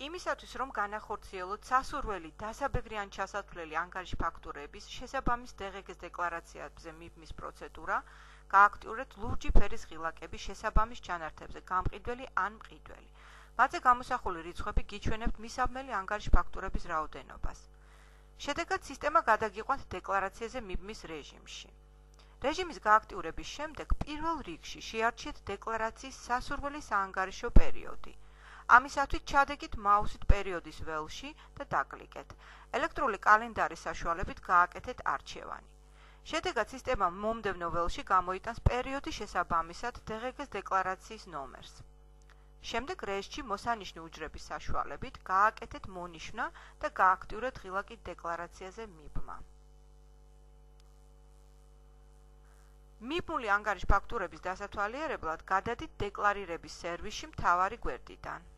იმისათვის, რომ განახორციელოთ სასურველი დასაბეგრი ან ჩასათვლელი ანგარიში ფაქტურების შესაბამის DGG-ს დეკლარაციაზე მიბმის პროცედურა, გააქტიურეთ ლურჯი ფერის ღილაკების შესაბამის ჯანართებზე გამყიდველი ან მყიდველი. მათზე გამოსახული რიცხვები გიჩვენებთ მისაბმელი ანგარიში ფაქტურების რაოდენობას. შედეგად სისტემა გადაგიყვანთ დეკლარაციაზე მიბმის რეჟიმში. რეჟიმის გააქტიურების შემდეგ პირველ რიგში შეარჩიეთ დეკლარაციის სასურველი საანგარიშო პერიოდი. ამისათვის ჩადეკით მაუსით პერიოდის ველში და დაკლიკეთ. ელექტრული კალენდარის საშუალებით გააკეთეთ არჩევანი. შედეგად სისტემა მომდევნო ველში გამოიტანს პერიოდის შესაბამისად DGG-ს დეკლარაციის ნომერს. შემდეგ რეჟში მოსანიშნე უჯრების საშუალებით გააკეთეთ მონიშნა და გააქტიურეთ ღილაკით დეკლარაციაზე მიბმა. მიბმული ანგარიში ფაქტურების დასათვალიერებლად გადადით დეკლარირების სერვისში მთავარი გვერდიდან.